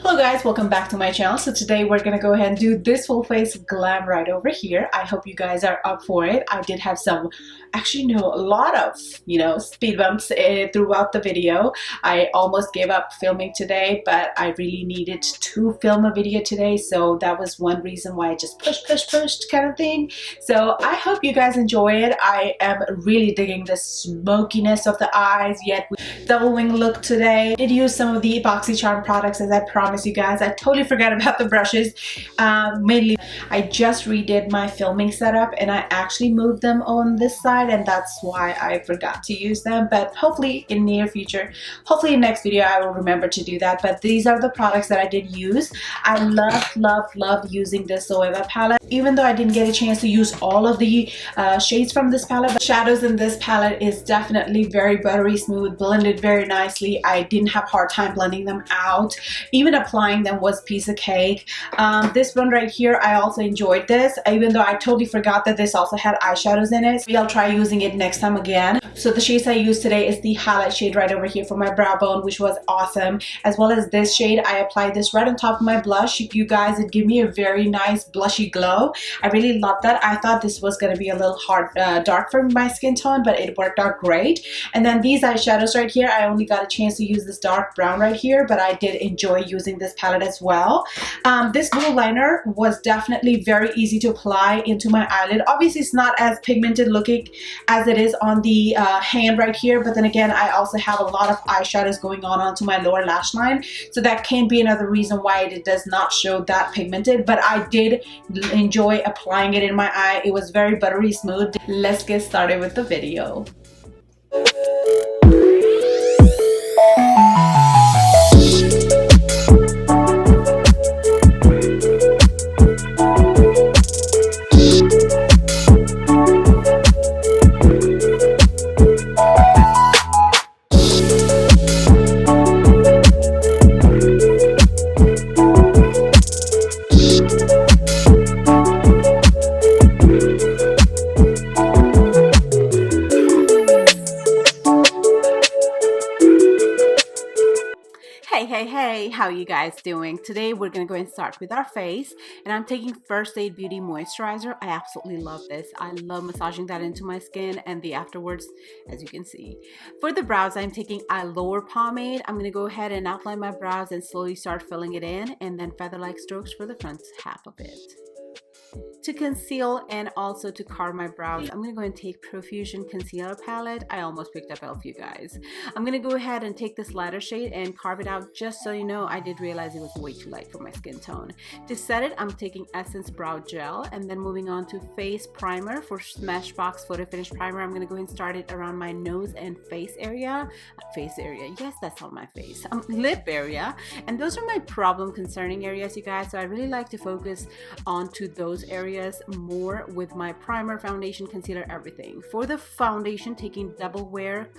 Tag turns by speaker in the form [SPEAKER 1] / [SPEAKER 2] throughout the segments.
[SPEAKER 1] Hello guys, welcome back to my channel. So today we're gonna go ahead and do this full face glam right over here. I hope you guys are up for it. I did have a lot of speed bumps throughout the video. I almost gave up filming today, but I really needed to film a video today, so that was one reason why I just pushed kind of thing. So I hope you guys enjoy it. I am really digging the smokiness of the eyes, yet with double wing look today. I did use some of the Boxy charm products, as I promised you guys. I totally forgot about the brushes. Mainly I just redid my filming setup and I actually moved them on this side, and that's why I forgot to use them. But hopefully in near future, hopefully in next video, I will remember to do that. But these are the products that I did use. I love using this Zoeva palette, even though I didn't get a chance to use all of the shades from this palette. But shadows in this palette is definitely very buttery smooth, blended very nicely. I didn't have a hard time blending them out. Even applying them was piece of cake. This one right here, I also enjoyed this, even though I totally forgot that this also had eyeshadows in it. Maybe I'll try using it next time again. So the shades I used today is the highlight shade right over here for my brow bone, which was awesome, as well as this shade. I applied this right on top of my blush. You guys, it gave me a very nice blushy glow. I really love that. I thought this was going to be a little hard dark for my skin tone, but it worked out great. And then these eyeshadows right here, I only got a chance to use this dark brown right here, but I did enjoy using this palette as well. This blue liner was definitely very easy to apply into my eyelid. Obviously it's not as pigmented looking as it is on the hand right here, but then again, I also have a lot of eyeshadows going on onto my lower lash line, so that can be another reason why it does not show that pigmented. But I did enjoy applying it in my eye. It was very buttery smooth. Let's get started with the video. Hey, how you guys doing? Today we're gonna go and start with our face, and I'm taking First Aid Beauty moisturizer. I absolutely love this. I love massaging that into my skin and the afterwards, as you can see. For the brows, I'm taking eye lower pomade. I'm gonna go ahead and outline my brows and slowly start filling it in, and then feather-like strokes for the front half of it. To conceal and also to carve my brows, I'm going to go and take Profusion Concealer Palette. I almost picked up elf, you guys. I'm going to go ahead and take this lighter shade and carve it out. Just so you know, I did realize it was way too light for my skin tone. To set it, I'm taking Essence Brow Gel, and then moving on to Face Primer for Smashbox Photo Finish Primer. I'm going to go and start it around my nose and face area. Yes, that's on my face. Lip area. And those are my problem concerning areas, you guys. So I really like to focus onto those areas more with my primer, foundation, concealer, everything. For the foundation, taking Double Wear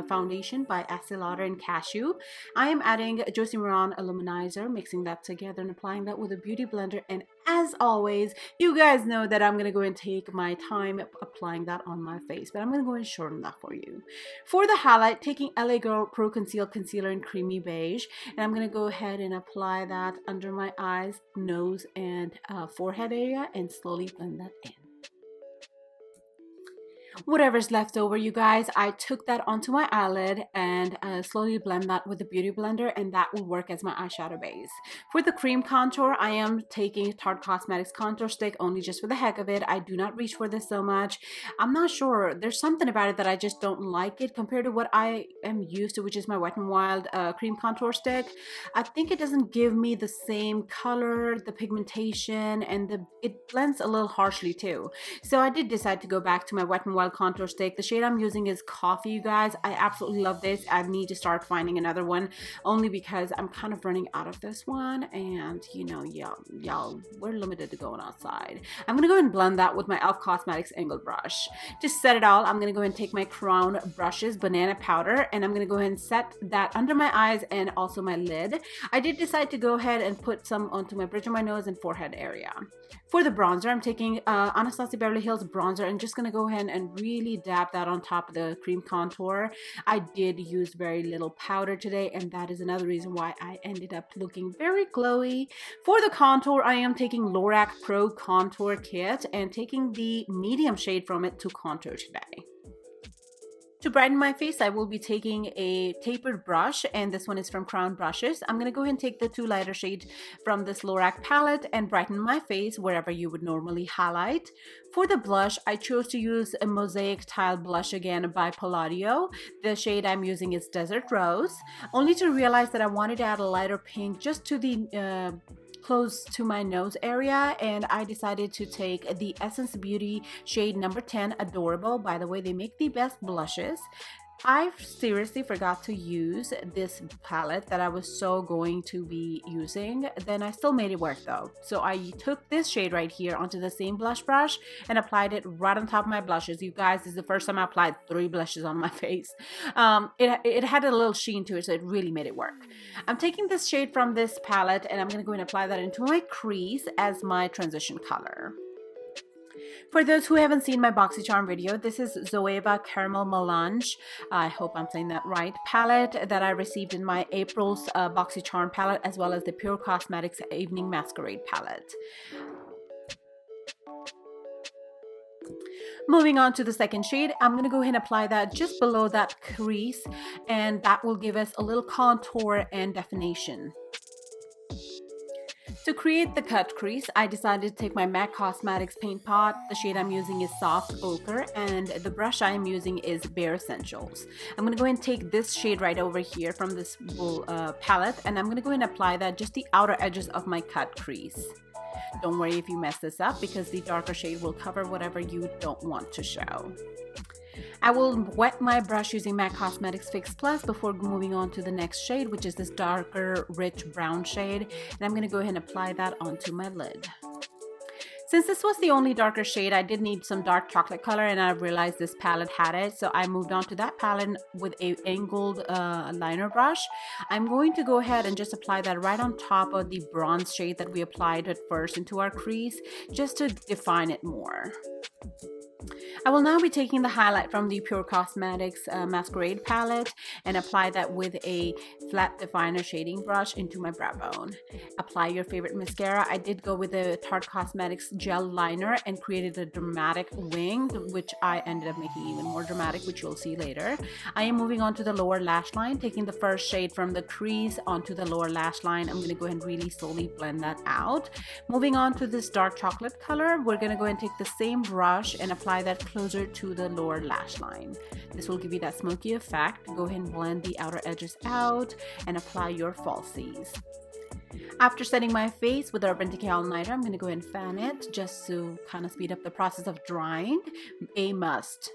[SPEAKER 1] foundation by Estee Lauder and Cashew. I am adding Josie Maran Illuminizer, mixing that together and applying that with a beauty blender. And as always, you guys know that I'm going to go and take my time applying that on my face, but I'm going to go and shorten that for you. For the highlight, taking LA Girl Pro Conceal Concealer in Creamy Beige, and I'm going to go ahead and apply that under my eyes, nose, and forehead area, and slowly blend that in. Whatever's left over, you guys, I took that onto my eyelid and slowly blend that with the beauty blender, and that will work as my eyeshadow base. For the cream contour, I am taking Tarte Cosmetics contour stick only just for the heck of it. I do not reach for this so much. I'm not sure, there's something about it that I just don't like it compared to what I am used to, which is my Wet n Wild cream contour stick. I think it doesn't give me the same color, the pigmentation, and it blends a little harshly too. So I did decide to go back to my Wet n Wild contour stick. The shade I'm using is Coffee, you guys. I absolutely love this. I need to start finding another one, only because I'm kind of running out of this one, and you know, y'all, we're limited to going outside. I'm gonna go and blend that with my e.l.f. Cosmetics angled brush. To set it all, I'm gonna go and take my Crown brushes banana powder, and I'm gonna go ahead and set that under my eyes and also my lid. I did decide to go ahead and put some onto my bridge of my nose and forehead area. For the bronzer, I'm taking Anastasia Beverly Hills bronzer, and just gonna go ahead and
[SPEAKER 2] really dab that on top of the cream contour. I did use very little powder today, and that is another reason why I ended up looking very glowy. For the contour, I am taking Lorac Pro Contour Kit and taking the medium shade from it to contour today. To brighten my face, I will be taking a tapered brush, and this one is from Crown Brushes. I'm going to go ahead and take the two lighter shades from this Lorac palette and brighten my face wherever you would normally highlight. For the blush, I chose to use a Mosaic Tile blush again by Palladio. The shade I'm using is Desert Rose, only to realize that I wanted to add a lighter pink just to the close to my nose area, and I decided to take the Essence Beauty shade number 10, Adorable. By the way, they make the best blushes. I seriously forgot to use this palette that I was so going to be using. Then I still made it work though. So I took this shade right here onto the same blush brush and applied it right on top of my blushes. You guys, this is the first time I applied 3 blushes on my face. It had a little sheen to it, so it really made it work. I'm taking this shade from this palette and I'm going to go and apply that into my crease as my transition color. For those who haven't seen my BoxyCharm video, this is Zoeva Caramel Melange, I hope I'm saying that right, palette that I received in my April's BoxyCharm palette, as well as the Pure Cosmetics Evening Masquerade palette. Moving on to the second shade, I'm going to go ahead and apply that just below that crease, and that will give us a little contour and definition. To create the cut crease, I decided to take my MAC Cosmetics paint pot. The shade I'm using is Soft Ochre, and the brush I'm using is Bare Essentials. I'm going to go ahead and take this shade right over here from this palette, and I'm going to go ahead and apply that just the outer edges of my cut crease. Don't worry if you mess this up, because the darker shade will cover whatever you don't want to show. I will wet my brush using MAC Cosmetics Fix Plus before moving on to the next shade, which is this darker, rich brown shade. And I'm going to go ahead and apply that onto my lid. Since this was the only darker shade, I did need some dark chocolate color, and I realized this palette had it. So I moved on to that palette with a angled liner brush. I'm going to go ahead and just apply that right on top of the bronze shade that we applied at first into our crease, just to define it more. I will now be taking the highlight from the Pure Cosmetics Masquerade palette and apply that with a flat definer shading brush into my brow bone. Apply your favorite mascara. I did go with the Tarte Cosmetics gel liner and created a dramatic wing, which I ended up making even more dramatic, which you'll see later. I am moving on to the lower lash line, taking the first shade from the crease onto the lower lash line. I'm going to go ahead and really slowly blend that out. Moving on to this dark chocolate color, we're going to go ahead and take the same brush and apply that closer to the lower lash line. This will give you that smoky effect. Go ahead and blend the outer edges out and apply your falsies. After setting my face with Urban Decay All Nighter, I'm going to go ahead and fan it just to kind of speed up the process of drying. A must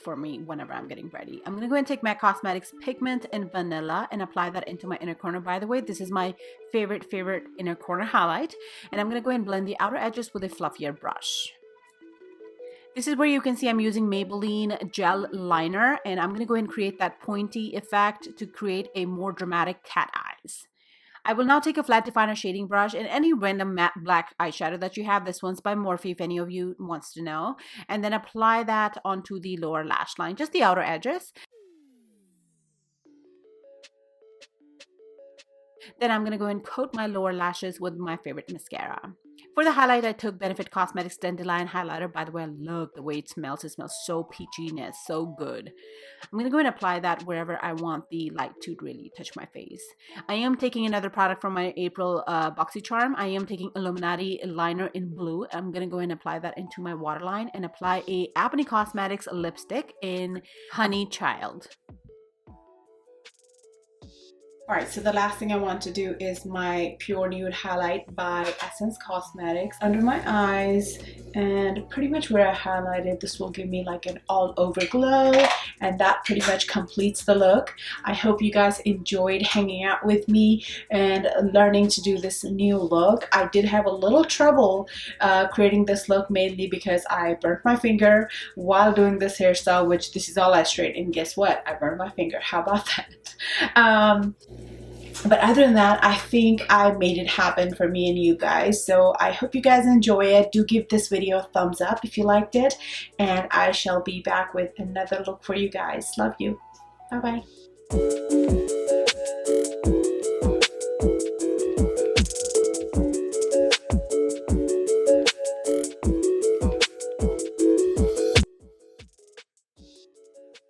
[SPEAKER 2] for me whenever I'm getting ready. I'm going to go ahead and take MAC Cosmetics Pigment and Vanilla and apply that into my inner corner. By the way, this is my favorite inner corner highlight. And I'm going to go ahead and blend the outer edges with a fluffier brush. This is where you can see I'm using Maybelline gel liner, and I'm going to go ahead and create that pointy effect to create a more dramatic cat eyes. I will now take a flat definer shading brush and any random matte black eyeshadow that you have. This one's by Morphe if any of you wants to know. And then apply that onto the lower lash line, just the outer edges. Then I'm going to go and coat my lower lashes with my favorite mascara. For the highlight, I took Benefit Cosmetics Dandelion Highlighter. By the way, I love the way it smells. It smells so peachiness, so good. I'm going to go and apply that wherever I want the light to really touch my face. I am taking another product from my April BoxyCharm. I am taking Illuminati Liner in Blue. I'm going to go and apply that into my waterline and apply a Ebony Cosmetics lipstick in Honey Child.
[SPEAKER 1] Alright, so the last thing I want to do is my Pure Nude highlight by Essence Cosmetics under my eyes, and pretty much where I highlighted, this will give me like an all over glow, and that pretty much completes the look. I hope you guys enjoyed hanging out with me and learning to do this new look. I did have a little trouble creating this look, mainly because I burnt my finger while doing this hairstyle, which this is all I straight, and guess what? I burned my finger. How about that? But other than that, I think I made it happen for me and you guys. So I hope you guys enjoy it. Do give this video a thumbs up if you liked it. And I shall be back with another look for you guys. Love you. Bye bye.